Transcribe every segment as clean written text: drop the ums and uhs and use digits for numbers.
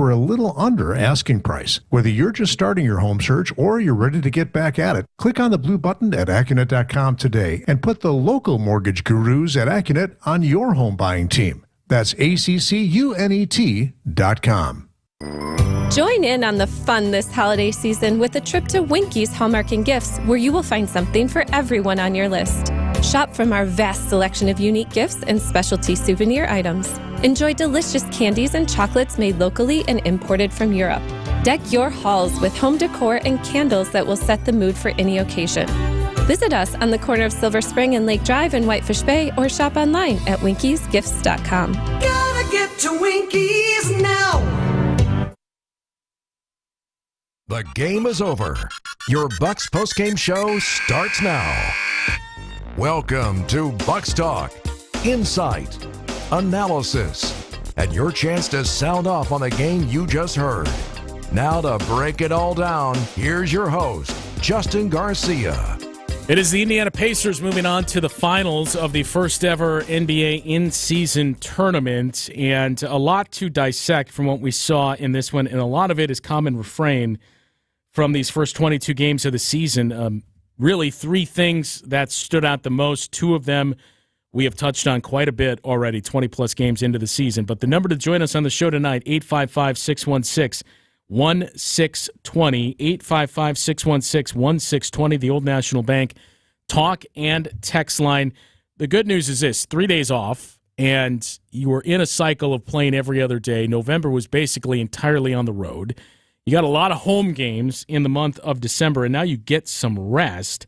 for a little under asking price. Whether you're just starting your home search or you're ready to get back at it, click on the blue button at Accunet.com today and put the local mortgage gurus at Accunet on your home buying team. That's ACCUNET.com. Join in on the fun this holiday season with a trip to Winky's Hallmark and Gifts, where you will find something for everyone on your list. Shop from our vast selection of unique gifts and specialty souvenir items. Enjoy delicious candies and chocolates made locally and imported from Europe. Deck your halls with home decor and candles that will set the mood for any occasion. Visit us on the corner of Silver Spring and Lake Drive in Whitefish Bay, or shop online at winkysgifts.com. Gotta get to Winky's now. The game is over. Your Bucks postgame show starts now. Welcome to Bucks Talk, insight, analysis, and your chance to sound off on the game you just heard. Now to break it all down, here's your host, Justin Garcia. It is the Indiana Pacers moving on to the finals of the first ever NBA in-season tournament, and a lot to dissect from what we saw in this one, and a lot of it is common refrain from these first 22 games of the season. Really, three things that stood out the most. Two of them we have touched on quite a bit already, 20-plus games into the season. But the number to join us on the show tonight, 855-616-1620, 855-616-1620, the Old National Bank talk and text line. The good news is this: 3 days off, and you were in a cycle of playing every other day. November was basically entirely on the road. You got a lot of home games in the month of December, and now you get some rest,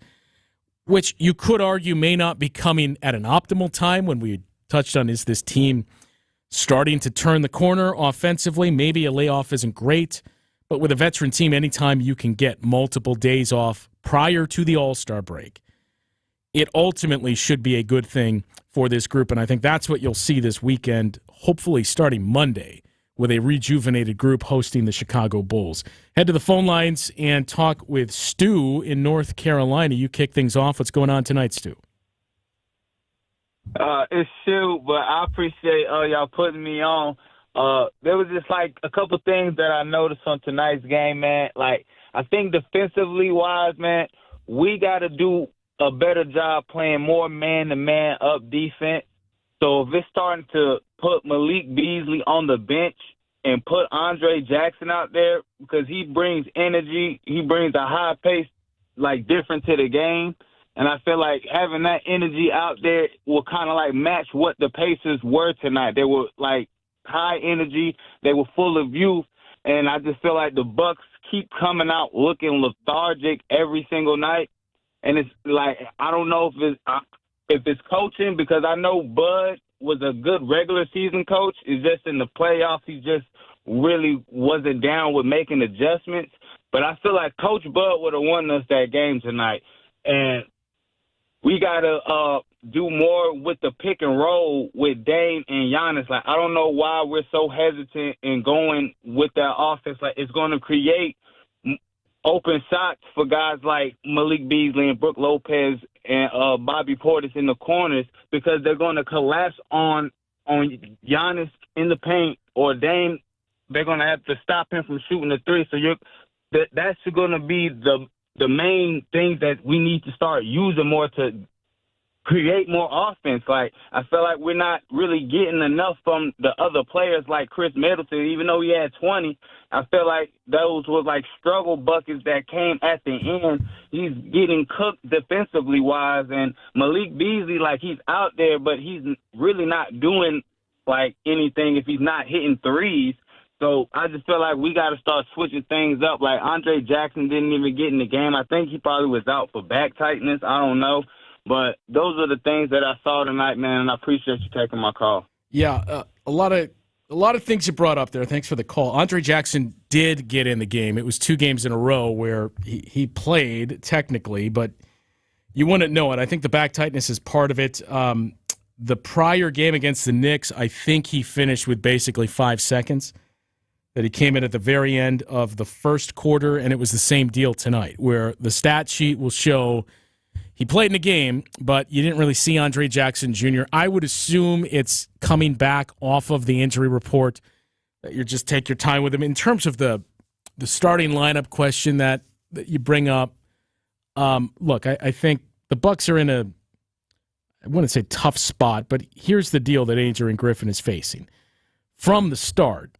which you could argue may not be coming at an optimal time. When we touched on, is this team starting to turn the corner offensively? Maybe a layoff isn't great, but with a veteran team, anytime you can get multiple days off prior to the All-Star break, it ultimately should be a good thing for this group, and I think that's what you'll see this weekend, hopefully starting Monday, with a rejuvenated group hosting the Chicago Bulls. Head to the phone lines and talk with Stu in North Carolina. You kick things off. What's going on tonight, Stu? It's Stu, but I appreciate y'all putting me on. There was just like a couple things that I noticed on tonight's game, man. Like, I think defensively wise, man, we got to do a better job playing more man-to-man up defense. So if it's starting to put Malik Beasley on the bench and put Andre Jackson out there, because he brings energy, he brings a high pace, like, different to the game. And I feel like having that energy out there will kind of, like, match what the Pacers were tonight. They were, like, high energy. They were full of youth. And I just feel like the Bucks keep coming out looking lethargic every single night. And it's like, I don't know if it's coaching, because I know Bud was a good regular season coach. It's just in the playoffs, he just really wasn't down with making adjustments. But I feel like Coach Bud would have won us that game tonight. And we got to do more with the pick and roll with Dame and Giannis. Like, I don't know why we're so hesitant in going with that offense. Like, it's going to create open shots for guys like Malik Beasley and Brook Lopez and Bobby Portis in the corners, because they're going to collapse on Giannis in the paint, or Dame. They're going to have to stop him from shooting the three. So that's going to be the main thing that we need to start using more to create more offense. Like, I feel like we're not really getting enough from the other players like Chris Middleton. Even though he had 20, I feel like those were like struggle buckets that came at the end. He's getting cooked defensively wise, and Malik Beasley, like, he's out there, but he's really not doing like anything if he's not hitting threes. So I just feel like we got to start switching things up. Like, Andre Jackson didn't even get in the game. I think he probably was out for back tightness. I don't know. But those are the things that I saw tonight, man, and I appreciate you taking my call. Yeah, a lot of things you brought up there. Thanks for the call. Andre Jackson did get in the game. It was 2 games in a row where he played technically, but you wouldn't know it. I think the back tightness is part of it. The prior game against the Knicks, I think he finished with basically 5 seconds. That he came in at the very end of the first quarter, and it was the same deal tonight, where the stat sheet will show he played in the game, but you didn't really see Andre Jackson Jr. I would assume it's coming back off of the injury report that you just take your time with him. In terms of the starting lineup question that you bring up, look, I think the Bucs are in a, I wouldn't say tough spot, but here's the deal that Adrian Griffin is facing. From the start,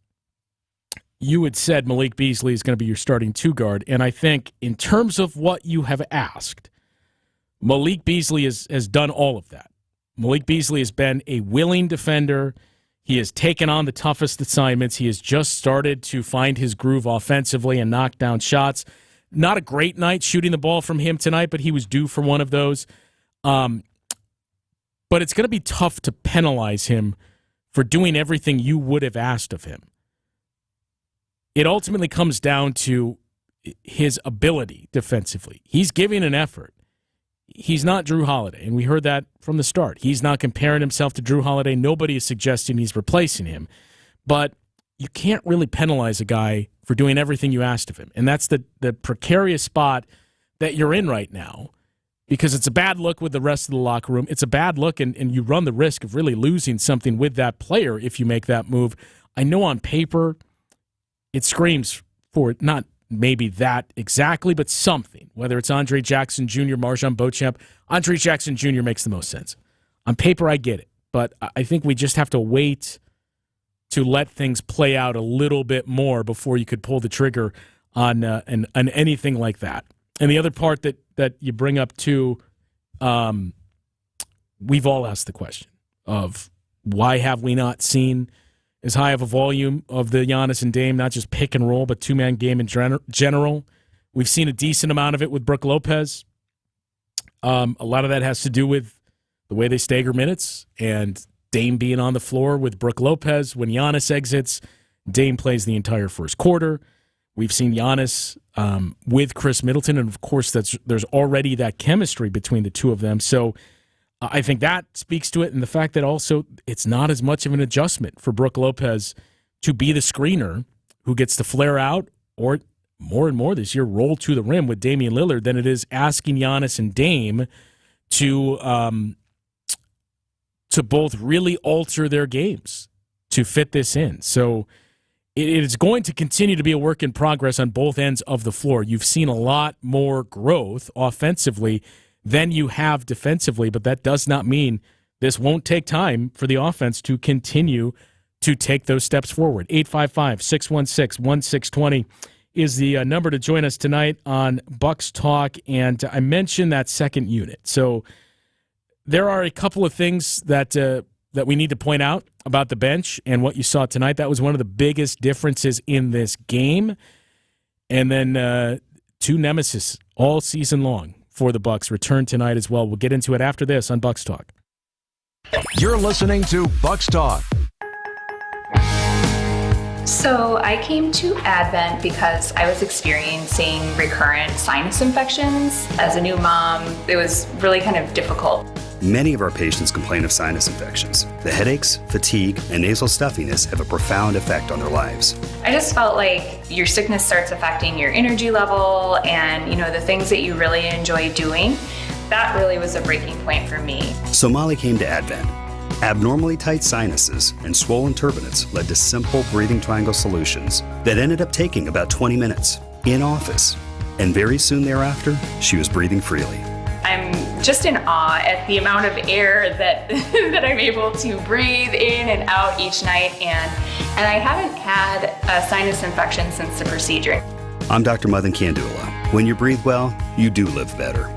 you had said Malik Beasley is going to be your starting two-guard, and I think in terms of what you have asked, Malik Beasley has done all of that. Malik Beasley has been a willing defender. He has taken on the toughest assignments. He has just started to find his groove offensively and knock down shots. Not a great night shooting the ball from him tonight, but he was due for one of those. But it's going to be tough to penalize him for doing everything you would have asked of him. It ultimately comes down to his ability defensively. He's giving an effort. He's not Drew Holiday, and we heard that from the start. He's not comparing himself to Drew Holiday. Nobody is suggesting he's replacing him. But you can't really penalize a guy for doing everything you asked of him. And that's the precarious spot that you're in right now, because it's a bad look with the rest of the locker room. It's a bad look, and you run the risk of really losing something with that player if you make that move. I know on paper it screams for not maybe that exactly, but something, whether it's Andre Jackson Jr., Marjan Beauchamp. Andre Jackson Jr. makes the most sense. On paper, I get it, but I think we just have to wait to let things play out a little bit more before you could pull the trigger on anything like that. And the other part that you bring up too, we've all asked the question of why have we not seen as high of a volume of the Giannis and Dame, not just pick and roll, but two-man game in general. We've seen a decent amount of it with Brook Lopez. A lot of that has to do with the way they stagger minutes and Dame being on the floor with Brook Lopez. When Giannis exits, Dame plays the entire first quarter. We've seen Giannis with Chris Middleton, and of course there's already that chemistry between the two of them. So I think that speaks to it, and the fact that also it's not as much of an adjustment for Brook Lopez to be the screener who gets to flare out or more and more this year roll to the rim with Damian Lillard than it is asking Giannis and Dame to both really alter their games to fit this in. So it is going to continue to be a work in progress on both ends of the floor. You've seen a lot more growth offensively than you have defensively, but that does not mean this won't take time for the offense to continue to take those steps forward. 855-616-1620 is the number to join us tonight on Bucks Talk, and I mentioned that second unit. So there are a couple of things that we need to point out about the bench and what you saw tonight. That was one of the biggest differences in this game. And then two nemesis all season long for the Bucks return tonight as well. We'll get into it after this on Bucks Talk. You're listening to Bucks Talk. So I came to Advent because I was experiencing recurrent sinus infections. As a new mom, it was really kind of difficult. Many of our patients complain of sinus infections. The headaches, fatigue, and nasal stuffiness have a profound effect on their lives. I just felt like your sickness starts affecting your energy level and, the things that you really enjoy doing. That really was a breaking point for me. So Molly came to Advent. Abnormally tight sinuses and swollen turbinates led to simple breathing triangle solutions that ended up taking about 20 minutes in office. And very soon thereafter, she was breathing freely. I'm just in awe at the amount of air that that I'm able to breathe in and out each night, and I haven't had a sinus infection since the procedure. I'm Dr. Madan Kandula. When you breathe well, you do live better.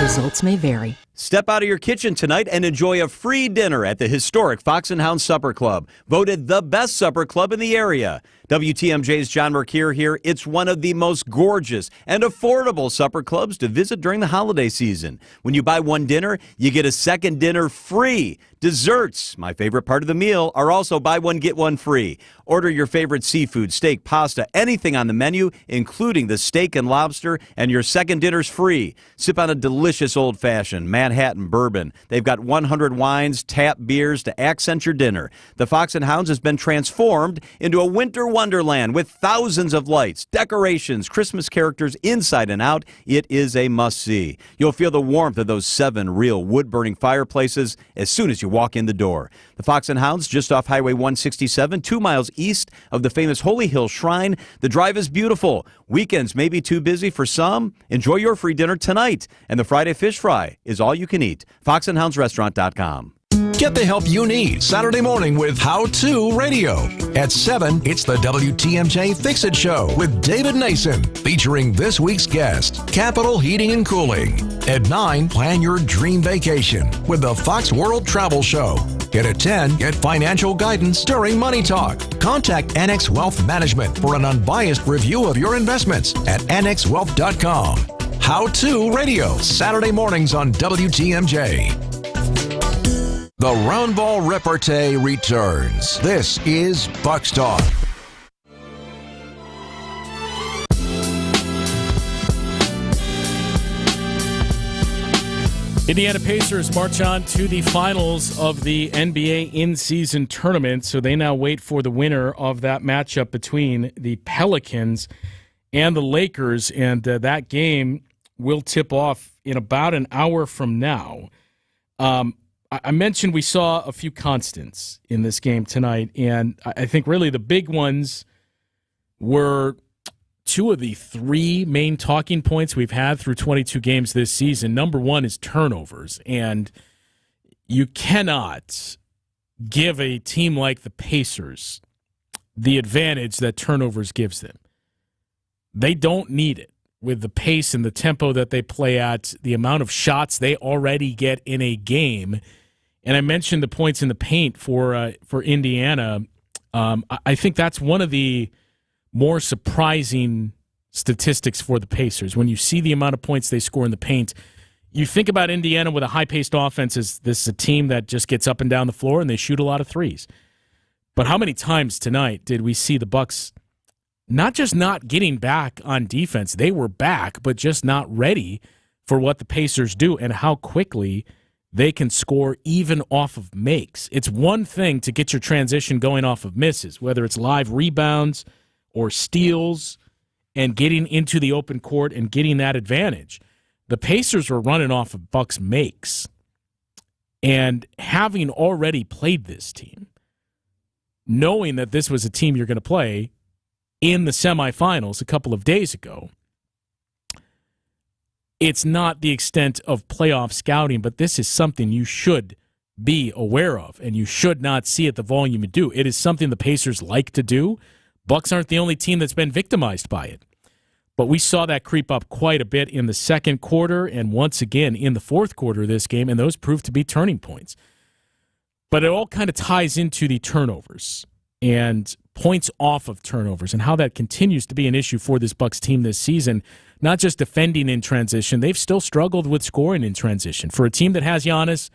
Results may vary. Step out of your kitchen tonight and enjoy a free dinner at the historic Fox and Hound Supper Club, voted the best supper club in the area. WTMJ's John Mercure here. It's one of the most gorgeous and affordable supper clubs to visit during the holiday season. When you buy one dinner, you get a second dinner free. Desserts, my favorite part of the meal, are also buy one, get one free. Order your favorite seafood, steak, pasta, anything on the menu, including the steak and lobster, and your second dinner's free. Sip on a delicious old-fashioned, Manhattan bourbon. They've got 100 wines, tap beers to accent your dinner. The Fox and Hounds has been transformed into a winter wonderland with thousands of lights, decorations, Christmas characters inside and out. It is a must-see. You'll feel the warmth of those 7 real wood-burning fireplaces as soon as you walk in the door. The Fox and Hounds, just off Highway 167, 2 miles east of the famous Holy Hill Shrine. The drive is beautiful. Weekends may be too busy for some. Enjoy your free dinner tonight. And the Friday fish fry is all you can eat. FoxandHoundsRestaurant.com. Get the help you need Saturday morning with How To Radio. At 7, it's the WTMJ Fix It Show with David Nason, featuring this week's guest, Capital Heating and Cooling. At 9, plan your dream vacation with the Fox World Travel Show. And at 10, get financial guidance during Money Talk. Contact Annex Wealth Management for an unbiased review of your investments at annexwealth.com. How To Radio, Saturday mornings on WTMJ. The Round Ball Repartee returns. This is Bucks Talk. Indiana Pacers march on to the finals of the NBA in-season tournament, so they now wait for the winner of that matchup between the Pelicans and the Lakers, and that game will tip off in about an hour from now. I mentioned we saw a few constants in this game tonight, and I think really the big ones were two of the 3 main talking points we've had through 22 games this season. Number one is turnovers, and you cannot give a team like the Pacers the advantage that turnovers gives them. They don't need it with the pace and the tempo that they play at, the amount of shots they already get in a game. And I mentioned the points in the paint for Indiana. I think that's one of the more surprising statistics for the Pacers. When you see the amount of points they score in the paint, you think about Indiana with a high-paced offense as this is a team that just gets up and down the floor and they shoot a lot of threes. But how many times tonight did we see the Bucks not just not getting back on defense? They were back, but just not ready for what the Pacers do and how quickly they can score even off of makes. It's one thing to get your transition going off of misses, whether it's live rebounds or steals and getting into the open court and getting that advantage. The Pacers were running off of Bucks makes. And having already played this team, knowing that this was a team you're going to play in the semifinals a couple of days ago, it's not the extent of playoff scouting, but this is something you should be aware of, and you should not see at the volume you do. It is something the Pacers like to do. Bucks aren't the only team that's been victimized by it. But we saw that creep up quite a bit in the second quarter and once again in the fourth quarter of this game, and those proved to be turning points. But it all kind of ties into the turnovers and points off of turnovers and how that continues to be an issue for this Bucks team this season. Not just defending in transition, they've still struggled with scoring in transition. For a team that has Giannis,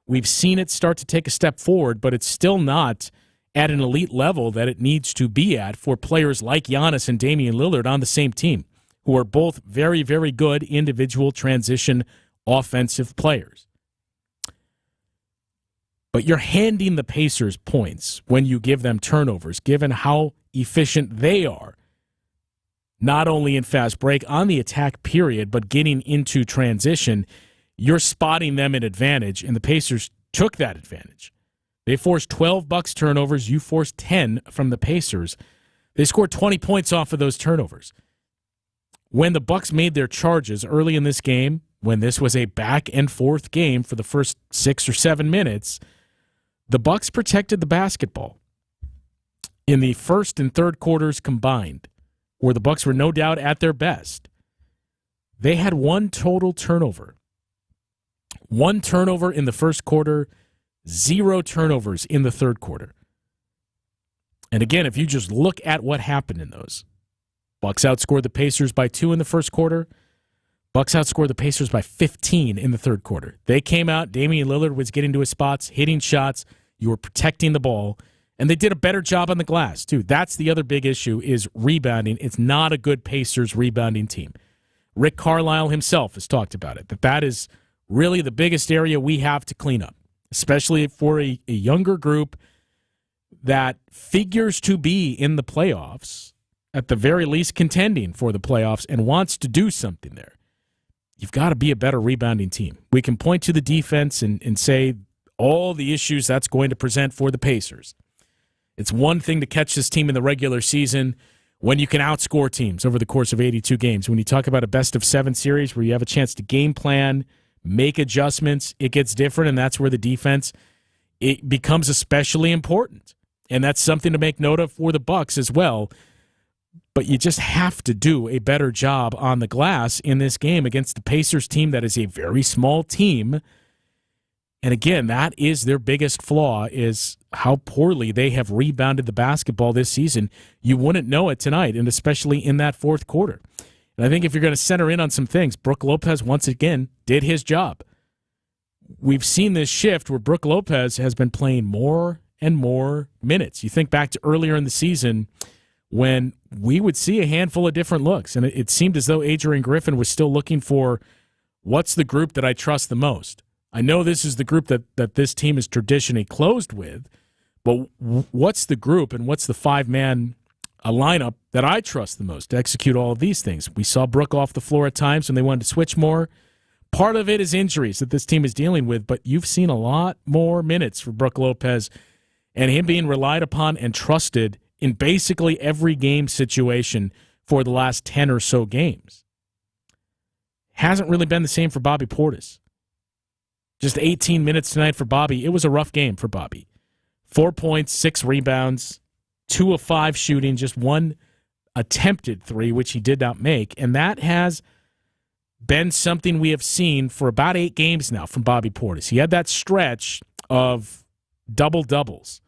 we've seen it start to take a step forward, but it's still not at an elite level that it needs to be at for players like Giannis and Damian Lillard on the same team, who are both very, very good individual transition offensive players. But you're handing the Pacers points when you give them turnovers, given how efficient they are, not only in fast break on the attack period, but getting into transition. You're spotting them an advantage, and the Pacers took that advantage. They forced 12 Bucks turnovers. You forced 10 from the Pacers. They scored 20 points off of those turnovers. When the Bucks made their charges early in this game, when this was a back and forth game for the first 6 or 7 minutes, the Bucks protected the basketball. In the first and third quarters combined, where the Bucks were no doubt at their best, they had 1 total turnover. 1 turnover in the first quarter, 0 turnovers in the third quarter. And again, if you just look at what happened in those, Bucks outscored the Pacers by 2 in the first quarter. Bucks outscored the Pacers by 15 in the third quarter. They came out, Damian Lillard was getting to his spots, hitting shots, you were protecting the ball, and they did a better job on the glass, too. That's the other big issue is rebounding. It's not a good Pacers rebounding team. Rick Carlisle himself has talked about it, that is really the biggest area we have to clean up, especially for a younger group that figures to be in the playoffs, at the very least contending for the playoffs, and wants to do something there. You've got to be a better rebounding team. We can point to the defense and say all the issues that's going to present for the Pacers. It's one thing to catch this team in the regular season when you can outscore teams over the course of 82 games. When you talk about a best-of-7 series where you have a chance to game plan, make adjustments, it gets different, and that's where the defense, it becomes especially important. And that's something to make note of for the Bucks as well. But you just have to do a better job on the glass in this game against the Pacers team that is a very small team. And again, that is their biggest flaw, is how poorly they have rebounded the basketball this season. You wouldn't know it tonight, and especially in that fourth quarter. And I think if you're going to center in on some things, Brook Lopez once again did his job. We've seen this shift where Brook Lopez has been playing more and more minutes. You think back to earlier in the season when we would see a handful of different looks, and it seemed as though Adrian Griffin was still looking for, what's the group that I trust the most? I know this is the group that this team is traditionally closed with, but what's the group and what's the five-man lineup that I trust the most to execute all of these things? We saw Brook off the floor at times when they wanted to switch more. Part of it is injuries that this team is dealing with, but you've seen a lot more minutes for Brook Lopez and him being relied upon and trusted in basically every game situation for the last 10 or so games. Hasn't really been the same for Bobby Portis. Just 18 minutes tonight for Bobby. It was a rough game for Bobby. 4 points, 6 rebounds, 2 of 5 shooting, just 1 attempted 3, which he did not make. And that has been something we have seen for about 8 games now from Bobby Portis. He had that stretch of double-doubles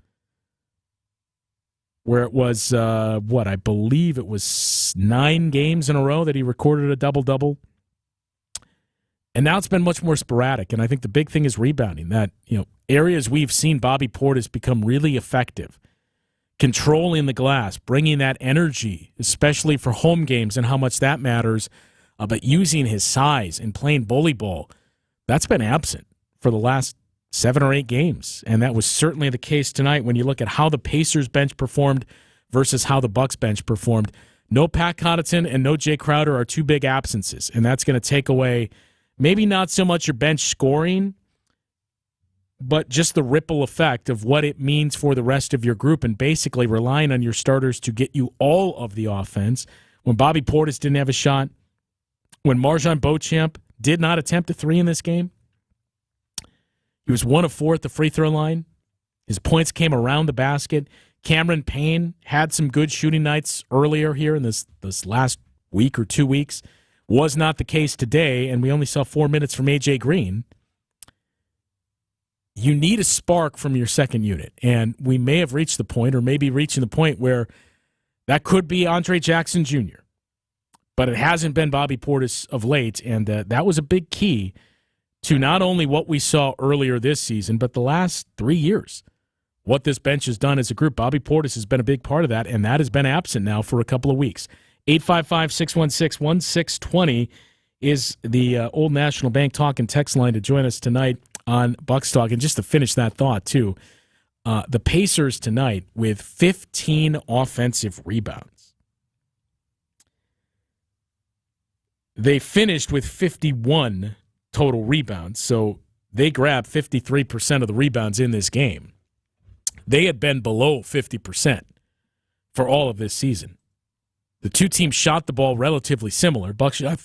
where it was, I believe it was 9 games in a row that he recorded a double-double. And now it's been much more sporadic, and I think the big thing is rebounding. That, areas we've seen Bobby Portis become really effective, controlling the glass, bringing that energy, especially for home games and how much that matters, but using his size and playing bully ball, that's been absent for the last 7 or 8 games, and that was certainly the case tonight when you look at how the Pacers bench performed versus how the Bucks bench performed. No Pat Connaughton and no Jay Crowder are 2 big absences, and that's going to take away maybe not so much your bench scoring, but just the ripple effect of what it means for the rest of your group and basically relying on your starters to get you all of the offense. When Bobby Portis didn't have a shot, when Marjon Beauchamp did not attempt a 3 in this game, he was 1 of 4 at the free throw line. His points came around the basket. Cameron Payne had some good shooting nights earlier here in this last week or 2 weeks. Was not the case today, and we only saw 4 minutes from A.J. Green. You need a spark from your second unit, and we may have reached the point, or maybe reaching the point, where that could be Andre Jackson Jr., but it hasn't been Bobby Portis of late, and that was a big key to not only what we saw earlier this season, but the last 3 years. What this bench has done as a group, Bobby Portis has been a big part of that, and that has been absent now for a couple of weeks. 855-616-1620 is the Old National Bank talk and text line to join us tonight on Bucks Talk. And just to finish that thought, too, the Pacers tonight with 15 offensive rebounds. They finished with 51 total rebounds, so they grabbed 53% of the rebounds in this game. They had been below 50% for all of this season. The two teams shot the ball relatively similar. Bucks shot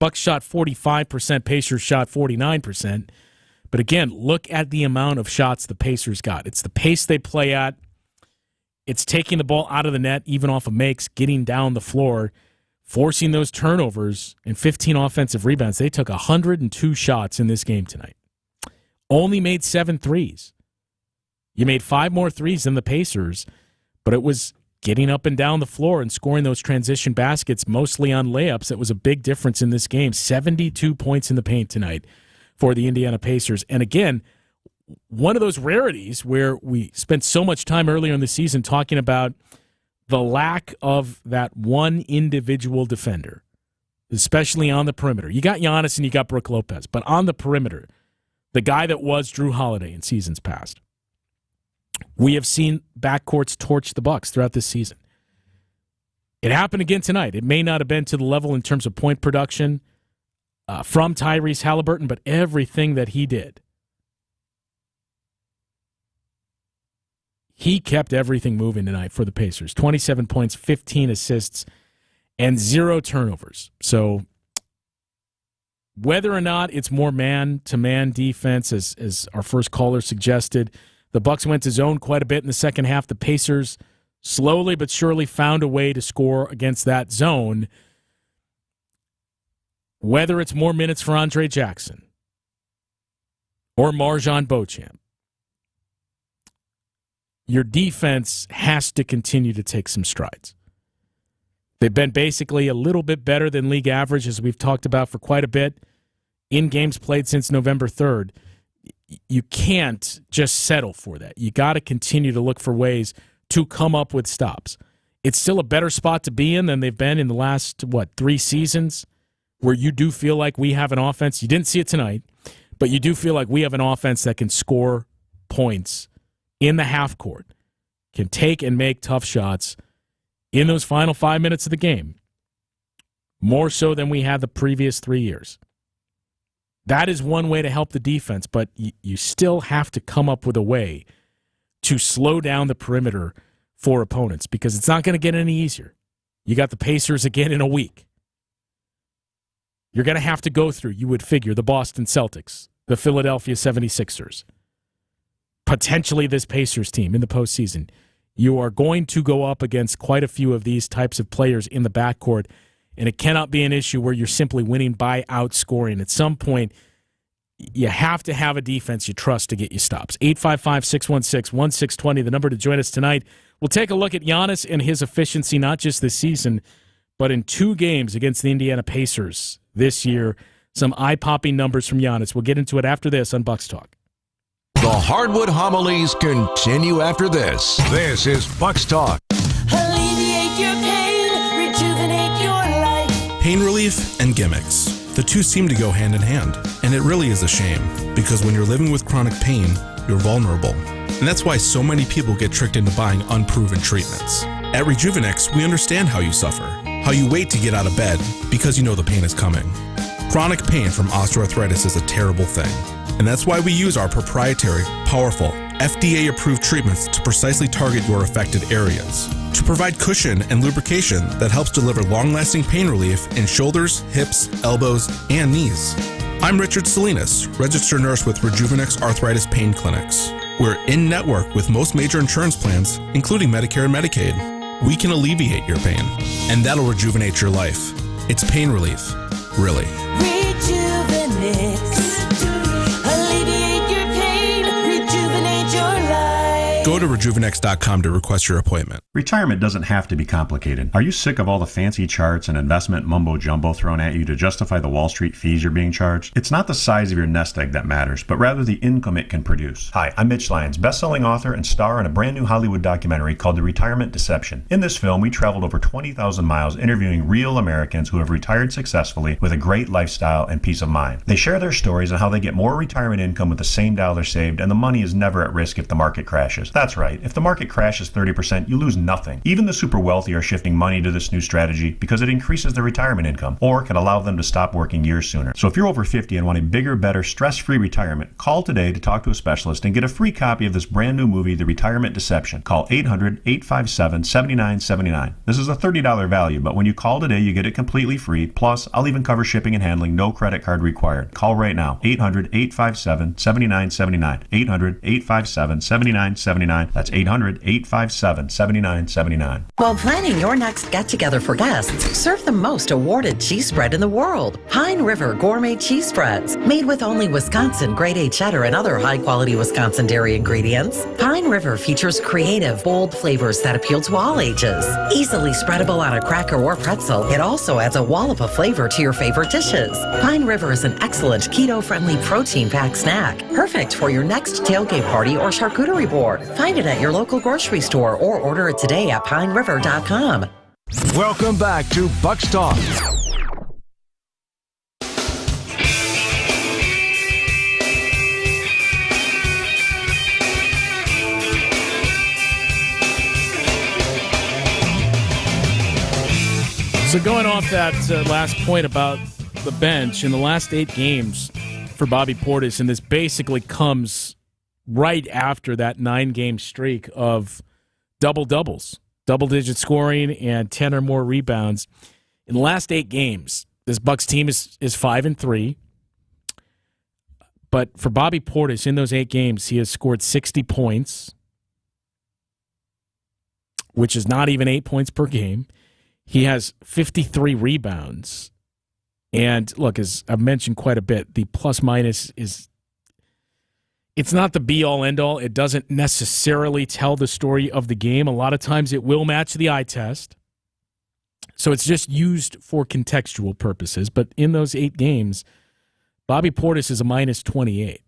45%, Pacers shot 49%. But again, look at the amount of shots the Pacers got. It's the pace they play at. It's taking the ball out of the net, even off of makes, getting down the floor, forcing those turnovers, and 15 offensive rebounds. They took 102 shots in this game tonight. Only made 7 threes. You made 5 more threes than the Pacers, but it was getting up and down the floor and scoring those transition baskets, mostly on layups. That was a big difference in this game. 72 points in the paint tonight for the Indiana Pacers. And again, one of those rarities where we spent so much time earlier in the season talking about the lack of that one individual defender. especially on the perimeter. You got Giannis and you got Brook Lopez, but on the perimeter, the guy that was Drew Holiday in seasons past, we have seen backcourts torch the Bucks throughout this season. It happened again tonight. It may not have been to the level in terms of point production from Tyrese Halliburton, but everything that he did, he kept everything moving tonight for the Pacers. 27 points, 15 assists, and 0 turnovers. So whether or not it's more man-to-man defense, as our first caller suggested, the Bucks went to zone quite a bit in the second half. The Pacers slowly but surely found a way to score against that zone. Whether it's more minutes for Andre Jackson or Marjon Beauchamp, your defense has to continue to take some strides. They've been basically a little bit better than league average, as we've talked about for quite a bit, in games played since November 3rd. You can't just settle for that. You got to continue to look for ways to come up with stops. It's still a better spot to be in than they've been in the last, 3 seasons, where you do feel like we have an offense. You didn't see it tonight, but you do feel like we have an offense that can score points in the half court, can take and make tough shots in those final 5 minutes of the game, more so than we had the previous 3 years. That is one way to help the defense, but you still have to come up with a way to slow down the perimeter for opponents, because it's not going to get any easier. You got the Pacers again in a week. You're going to have to go through, you would figure, the Boston Celtics, the Philadelphia 76ers, potentially this Pacers team in the postseason. You are going to go up against quite a few of these types of players in the backcourt, and it cannot be an issue where you're simply winning by outscoring. At some point, you have to have a defense you trust to get you stops. 855-616-1620, the number to join us tonight. We'll take a look at Giannis and his efficiency, not just this season, but in 2 games against the Indiana Pacers this year. Some eye-popping numbers from Giannis. We'll get into it after this on Bucks Talk. The Hardwood Homilies continue after this. This is Bucks Talk. Alleviate your pain, rejuvenate your life. Pain relief and gimmicks. The two seem to go hand in hand. And it really is a shame, because when you're living with chronic pain, you're vulnerable. And that's why so many people get tricked into buying unproven treatments. At Rejuvenex, we understand how you suffer, how you wait to get out of bed because you know the pain is coming. Chronic pain from osteoarthritis is a terrible thing. And that's why we use our proprietary, powerful, FDA-approved treatments to precisely target your affected areas, to provide cushion and lubrication that helps deliver long-lasting pain relief in shoulders, hips, elbows, and knees. I'm Richard Salinas, registered nurse with Rejuvenex Arthritis Pain Clinics. We're in-network with most major insurance plans, including Medicare and Medicaid. We can alleviate your pain, and that'll rejuvenate your life. It's pain relief, really. Rejuvenex. Alleviate your pain, rejuvenate your life. Go to rejuvenex.com to request your appointment. Retirement doesn't have to be complicated. Are you sick of all the fancy charts and investment mumbo-jumbo thrown at you to justify the Wall Street fees you're being charged? It's not the size of your nest egg that matters, but rather the income it can produce. Hi, I'm Mitch Lyons, best-selling author and star in a brand new Hollywood documentary called The Retirement Deception. In this film, we traveled over 20,000 miles interviewing real Americans who have retired successfully with a great lifestyle and peace of mind. They share their stories on how they get more retirement income with the same dollar saved, and the money is never at risk if the market crashes. That's right. If the market crashes 30%, you lose nothing. Even the super wealthy are shifting money to this new strategy because it increases their retirement income or can allow them to stop working years sooner. So if you're over 50 and want a bigger, better, stress-free retirement, call today to talk to a specialist and get a free copy of this brand new movie, The Retirement Deception. Call 800-857-7979. This is a $30 value, but when you call today, you get it completely free. Plus, I'll even cover shipping and handling, no credit card required. Call right now. 800-857-7979. 800-857-7979. That's 800-857-7979. While planning your next get-together for guests, serve the most awarded cheese spread in the world. Pine River Gourmet Cheese Spreads. Made with only Wisconsin Grade A cheddar and other high-quality Wisconsin dairy ingredients, Pine River features creative, bold flavors that appeal to all ages. Easily spreadable on a cracker or pretzel, it also adds a wallop of flavor to your favorite dishes. Pine River is an excellent keto-friendly protein-packed snack, perfect for your next tailgate party or charcuterie board. Find it at your local grocery store or order it today at pineriver.com. Welcome back to Bucks Talk. So going off that last point about the bench, in the last 8 games for Bobby Portis, and this basically comes right after that 9-game streak of double-doubles, double-digit scoring, and 10 or more rebounds. In the last 8 games, this Bucks team is 5-3. But for Bobby Portis, in those 8 games, he has scored 60 points, which is not even 8 points per game. He has 53 rebounds. And look, as I've mentioned quite a bit, the plus-minus is, it's not the be-all, end-all. It doesn't necessarily tell the story of the game. A lot of times it will match the eye test. So it's just used for contextual purposes. But in those 8 games, Bobby Portis is a minus 28.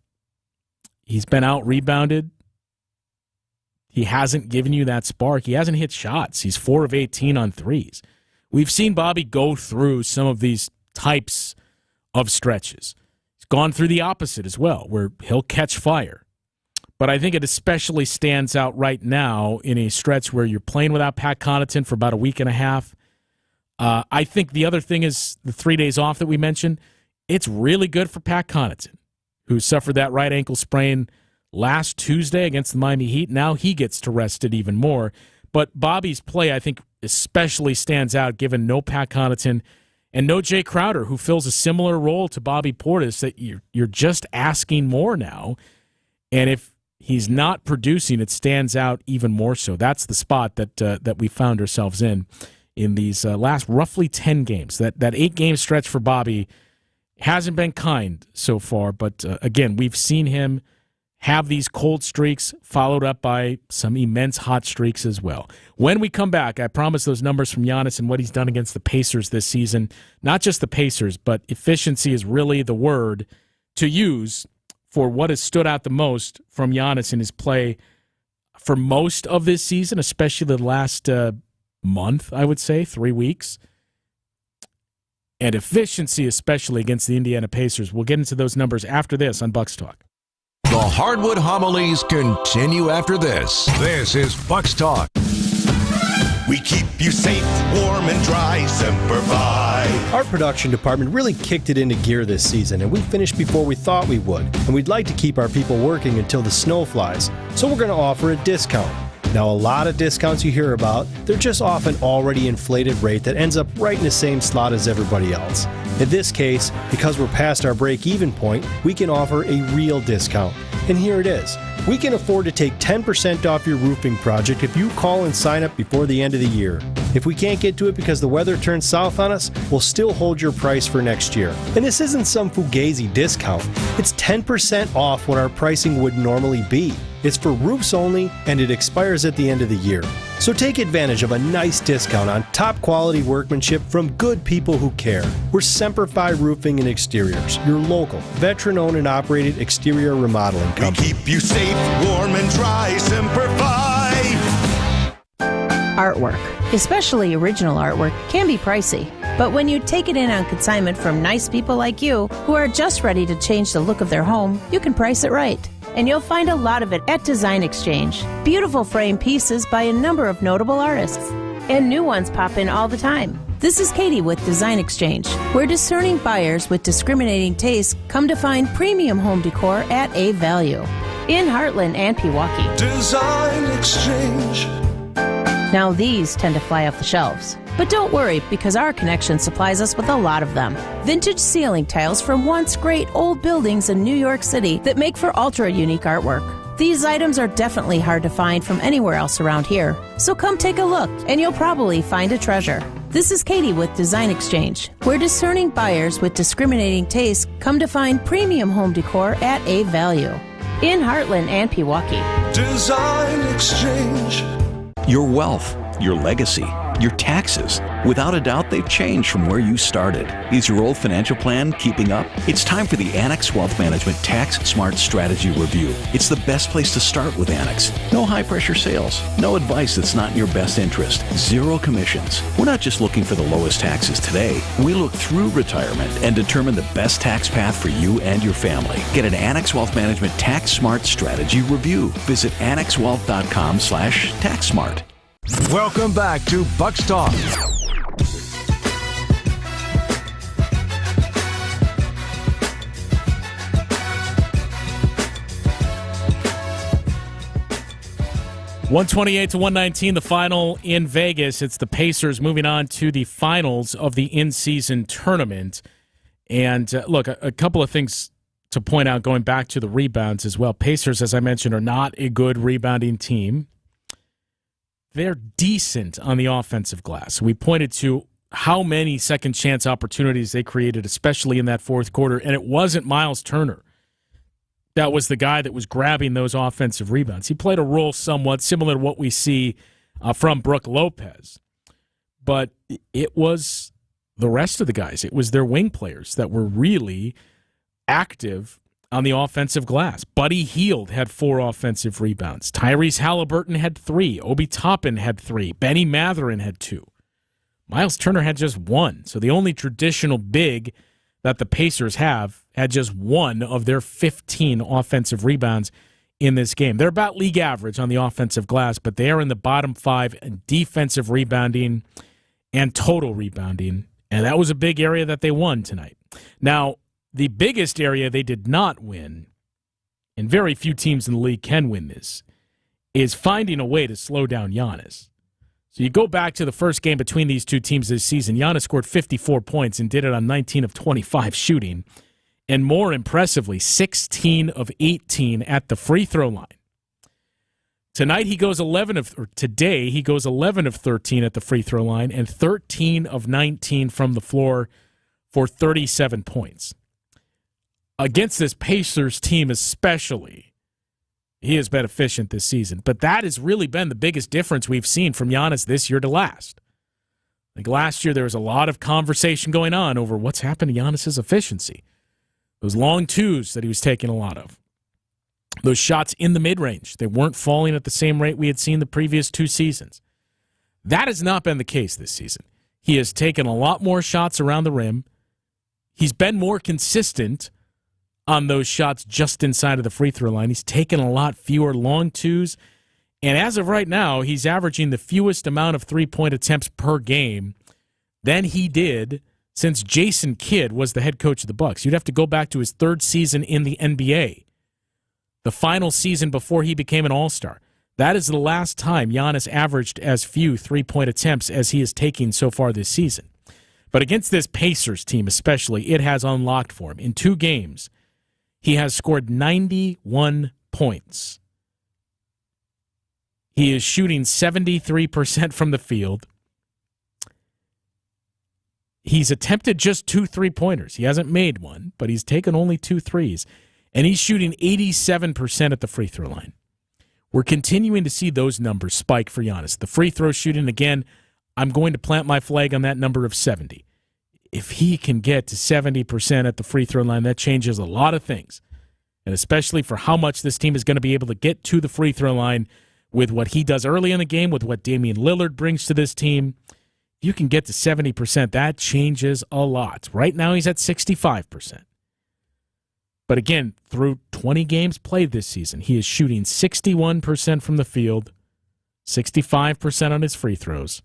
He's been out-rebounded. He hasn't given you that spark. He hasn't hit shots. He's 4 of 18 on threes. We've seen Bobby go through some of these types of stretches. He's gone through the opposite as well, where he'll catch fire. But I think it especially stands out right now in a stretch where you're playing without Pat Connaughton for about a week and a half. I think the other thing is the 3 days off that we mentioned. It's really good for Pat Connaughton, who suffered that right ankle sprain last Tuesday against the Miami Heat. Now he gets to rest it even more. But Bobby's play, I think, especially stands out given no Pat Connaughton and no Jay Crowder, who fills a similar role to Bobby Portis, that you're just asking more now. And if he's not producing, it stands out even more so. That's the spot that we found ourselves in these last roughly 10 games. That 8-game stretch for Bobby hasn't been kind so far, but again, we've seen him have these cold streaks followed up by some immense hot streaks as well. When we come back, I promise those numbers from Giannis and what he's done against the Pacers this season. Not just the Pacers, but efficiency is really the word to use for what has stood out the most from Giannis in his play for most of this season, especially the last month, I would say, 3 weeks. And efficiency, especially against the Indiana Pacers. We'll get into those numbers after this on Bucks Talk. The Hardwood Homilies continue after this. This is Bucks Talk. We keep you safe, warm, and dry, Semper Fi. Our production department really kicked it into gear this season, and we finished before we thought we would. And we'd like to keep our people working until the snow flies, so we're going to offer a discount. Now, a lot of discounts you hear about, they're just off an already inflated rate that ends up right in the same slot as everybody else. In this case, because we're past our break-even point, we can offer a real discount. And here it is. We can afford to take 10% off your roofing project if you call and sign up before the end of the year. If we can't get to it because the weather turns south on us, we'll still hold your price for next year. And this isn't some fugazi discount. It's 10% off what our pricing would normally be. It's for roofs only, and it expires at the end of the year. So take advantage of a nice discount on top quality workmanship from good people who care. We're Semper Fi Roofing and Exteriors, your local, veteran-owned and operated exterior remodeling company. We keep you safe, warm, and dry, Semper Fi. Artwork, especially original artwork, can be pricey. But when you take it in on consignment from nice people like you, who are just ready to change the look of their home, you can price it right. And you'll find a lot of it at Design Exchange. Beautiful frame pieces by a number of notable artists. And new ones pop in all the time. This is Katie with Design Exchange, where discerning buyers with discriminating tastes come to find premium home decor at a value. In Heartland and Pewaukee. Design Exchange. Now these tend to fly off the shelves. But don't worry, because our connection supplies us with a lot of them. Vintage ceiling tiles from once great old buildings in New York City that make for ultra-unique artwork. These items are definitely hard to find from anywhere else around here. So come take a look, and you'll probably find a treasure. This is Katie with Design Exchange, where discerning buyers with discriminating tastes come to find premium home decor at a value. In Heartland and Pewaukee. Design Exchange. Your wealth, your legacy, your taxes. Without a doubt, they've changed from where you started. Is your old financial plan keeping up? It's time for the Annex Wealth Management Tax Smart Strategy Review. It's the best place to start with Annex. No high-pressure sales. No advice that's not in your best interest. Zero commissions. We're not just looking for the lowest taxes today. We look through retirement and determine the best tax path for you and your family. Get an Annex Wealth Management Tax Smart Strategy Review. Visit annexwealth.com/taxsmart. Welcome back to Bucks Talk. 128-119, the final in Vegas. It's the Pacers moving on to the finals of the in-season tournament. And look, a couple of things to point out going back to the rebounds as well. Pacers, as I mentioned, are not a good rebounding team. They're decent on the offensive glass. We pointed to how many second chance opportunities they created, especially in that fourth quarter, and it wasn't Miles Turner that was the guy that was grabbing those offensive rebounds. He played a role somewhat similar to what we see from Brook Lopez, but it was the rest of the guys. It was their wing players that were really active on the offensive glass. Buddy Hield had 4 offensive rebounds. Tyrese Halliburton had 3. Obi Toppin had 3. Benny Matherin had 2. Miles Turner had just 1. So the only traditional big that the Pacers have had just 1 of their 15 offensive rebounds in this game. They're about league average on the offensive glass, but they are in the bottom 5 in defensive rebounding and total rebounding, and that was a big area that they won tonight. Now, the biggest area they did not win, and very few teams in the league can win this, is finding a way to slow down Giannis. So you go back to the first game between these two teams this season. Giannis scored 54 points and did it on 19 of 25 shooting. And more impressively, 16 of 18 at the free throw line. Today he goes 11 of 13 at the free throw line and 13 of 19 from the floor for 37 points. Against this Pacers team especially, he has been efficient this season. But that has really been the biggest difference we've seen from Giannis this year to last. Like last year, there was a lot of conversation going on over what's happened to Giannis's efficiency. Those long twos that he was taking a lot of. Those shots in the mid-range, they weren't falling at the same rate we had seen the previous 2 seasons. That has not been the case this season. He has taken a lot more shots around the rim. He's been more consistent on those shots just inside of the free throw line. He's taken a lot fewer long twos. And as of right now, he's averaging the fewest amount of three-point attempts per game than he did since Jason Kidd was the head coach of the Bucks. You'd have to go back to his 3rd season in the NBA, the final season before he became an All-Star. That is the last time Giannis averaged as few three-point attempts as he is taking so far this season. But against this Pacers team especially, it has unlocked for him. In 2 games, he has scored 91 points. He is shooting 73% from the field. He's attempted just 2 3-pointers. He hasn't made one, but he's taken only 2 threes. And he's shooting 87% at the free throw line. We're continuing to see those numbers spike for Giannis. The free throw shooting, again, I'm going to plant my flag on that number of 70. If he can get to 70% at the free throw line, that changes a lot of things. And especially for how much this team is going to be able to get to the free throw line with what he does early in the game, with what Damian Lillard brings to this team. You can get to 70%. That changes a lot. Right now he's at 65%. But again, through 20 games played this season, he is shooting 61% from the field, 65% on his free throws.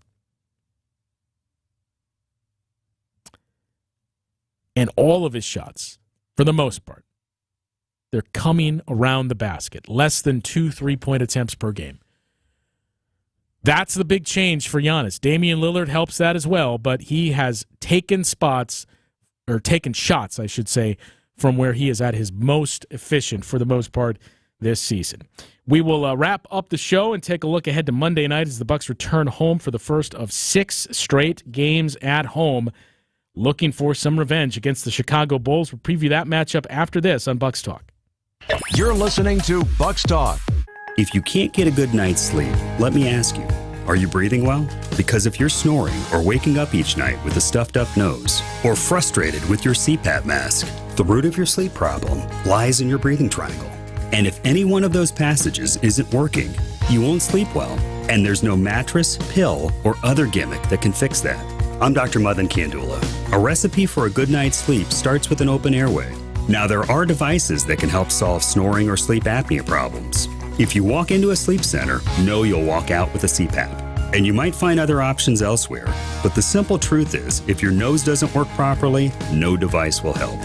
And all of his shots, for the most part, they're coming around the basket. Less than 2 3-point attempts per game. That's the big change for Giannis. Damian Lillard helps that as well, but he has taken shots, I should say, from where he is at his most efficient for the most part this season. We will wrap up the show and take a look ahead to Monday night as the Bucks return home for the first of 6 straight games at home, looking for some revenge against the Chicago Bulls. We'll preview that matchup after this on Bucks Talk. You're listening to Bucks Talk. If you can't get a good night's sleep, let me ask you, are you breathing well? Because if you're snoring or waking up each night with a stuffed up nose, or frustrated with your CPAP mask, the root of your sleep problem lies in your breathing triangle. And if any one of those passages isn't working, you won't sleep well. And there's no mattress, pill, or other gimmick that can fix that. I'm Dr. Madan Kandula. A recipe for a good night's sleep starts with an open airway. Now, there are devices that can help solve snoring or sleep apnea problems. If you walk into a sleep center, know you'll walk out with a CPAP. And you might find other options elsewhere, but the simple truth is, if your nose doesn't work properly, no device will help.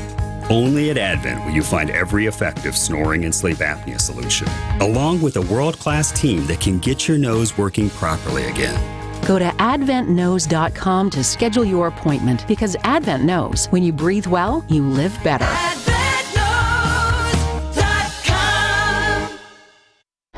Only at Advent will you find every effective snoring and sleep apnea solution, along with a world-class team that can get your nose working properly again. Go to adventknows.com to schedule your appointment because Advent knows when you breathe well, you live better.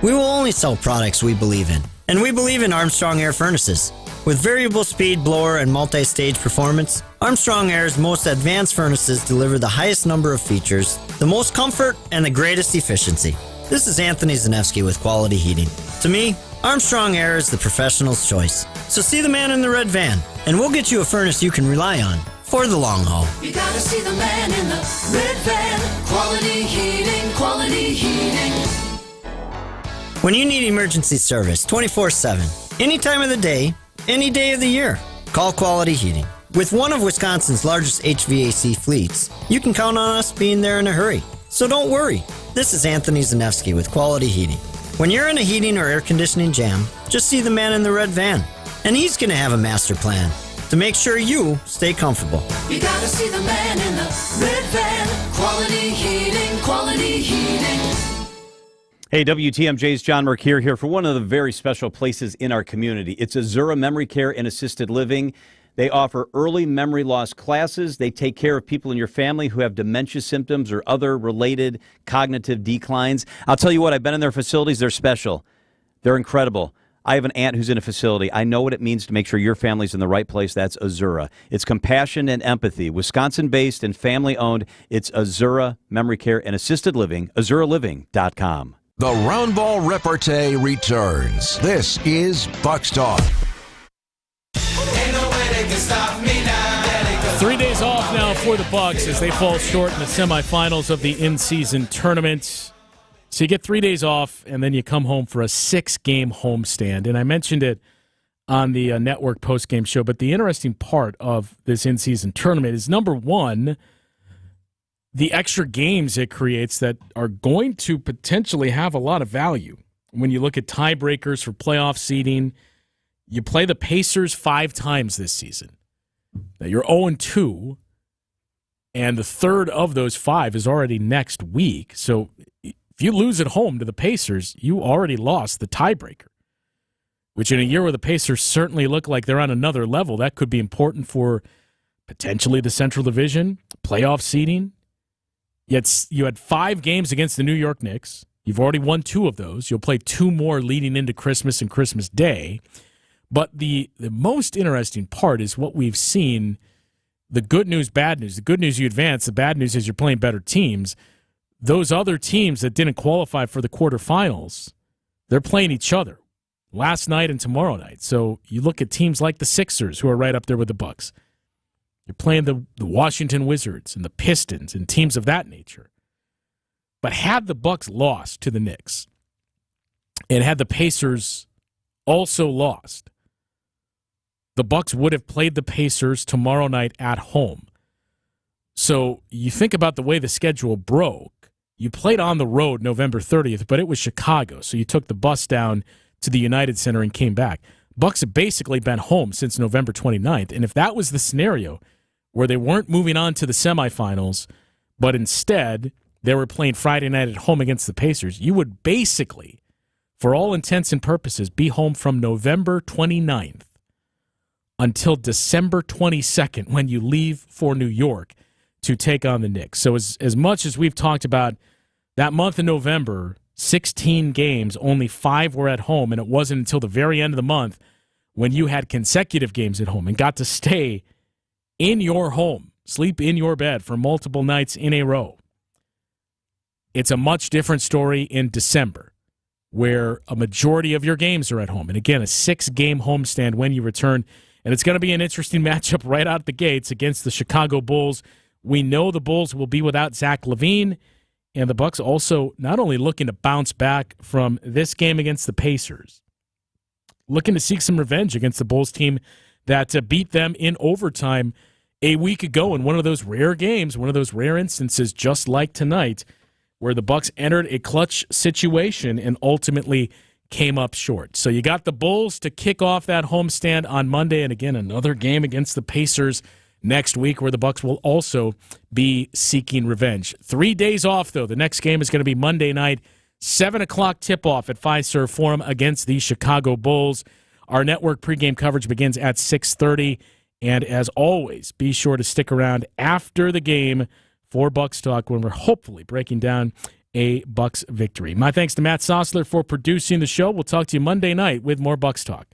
We will only sell products we believe in, and we believe in Armstrong Air Furnaces. With variable speed blower and multi-stage performance, Armstrong Air's most advanced furnaces deliver the highest number of features, the most comfort, and the greatest efficiency. This is Anthony Zanevsky with Quality Heating. To me, Armstrong Air is the professional's choice. So see the man in the red van, and we'll get you a furnace you can rely on for the long haul. You gotta see the man in the red van. Quality Heating, Quality Heating. When you need emergency service 24/7, any time of the day, any day of the year, call Quality Heating. With one of Wisconsin's largest HVAC fleets, you can count on us being there in a hurry. So don't worry. This is Anthony Zanevsky with Quality Heating. When you're in a heating or air conditioning jam, just see the man in the red van. And he's going to have a master plan to make sure you stay comfortable. You gotta see the man in the red van. Quality Heating, Quality Heating. Hey, WTMJ's John Mercure here for one of the very special places in our community. It's Azura Memory Care and Assisted Living. They offer early memory loss classes. They take care of people in your family who have dementia symptoms or other related cognitive declines. I'll tell you what, I've been in their facilities. They're special. They're incredible. I have an aunt who's in a facility. I know what it means to make sure your family's in the right place. That's Azura. It's compassion and empathy. Wisconsin-based and family-owned. It's Azura Memory Care and Assisted Living, AzuraLiving.com. The Roundball Repartee returns. This is Bucks Talk. 3 days off now for the Bucks as they fall short in the semifinals of the in-season tournament. So you get 3 days off, and then you come home for a 6-game homestand. And I mentioned it on the network post-game show, but the interesting part of this in-season tournament is, number one, the extra games it creates that are going to potentially have a lot of value. When you look at tiebreakers for playoff seeding, you play the Pacers 5 times this season. Now you're 0-2, and the third of those 5 is already next week. So if you lose at home to the Pacers, you already lost the tiebreaker, which in a year where the Pacers certainly look like they're on another level, that could be important for potentially the Central Division, playoff seeding. Yet you had 5 games against the New York Knicks. You've already won 2 of those. You'll play 2 more leading into Christmas and Christmas Day. But the most interesting part is what we've seen, the good news, bad news. The good news, you advance. The bad news is you're playing better teams. Those other teams that didn't qualify for the quarterfinals, they're playing each other last night and tomorrow night. So you look at teams like the Sixers, who are right up there with the Bucks. You're playing the Washington Wizards and the Pistons and teams of that nature. But had the Bucks lost to the Knicks and had the Pacers also lost, the Bucks would have played the Pacers tomorrow night at home. So you think about the way the schedule broke. You played on the road November 30th, but it was Chicago. So you took the bus down to the United Center and came back. Bucks have basically been home since November 29th. And if that was the scenario where they weren't moving on to the semifinals, but instead they were playing Friday night at home against the Pacers, you would basically, for all intents and purposes, be home from November 29th until December 22nd when you leave for New York to take on the Knicks. So as much as we've talked about that month in November, 16 games, only 5 were at home, and it wasn't until the very end of the month when you had consecutive games at home and got to stay in your home, sleep in your bed for multiple nights in a row. It's a much different story in December, where a majority of your games are at home. And again, a 6-game homestand when you return. And it's going to be an interesting matchup right out the gates against the Chicago Bulls. We know the Bulls will be without Zach LaVine, and the Bucks also not only looking to bounce back from this game against the Pacers, looking to seek some revenge against the Bulls team that beat them in overtime a week ago in one of those rare games, one of those rare instances just like tonight, where the Bucks entered a clutch situation and ultimately came up short. So you got the Bulls to kick off that homestand on Monday, and again, another game against the Pacers next week, where the Bucs will also be seeking revenge. 3 days off, though. The next game is going to be Monday night, 7 o'clock tip-off at Fiserv Forum against the Chicago Bulls. Our network pregame coverage begins at 6:30, and as always, be sure to stick around after the game for Bucs Talk when we're hopefully breaking down a Bucs victory. My thanks to Matt Sossler for producing the show. We'll talk to you Monday night with more Bucs Talk.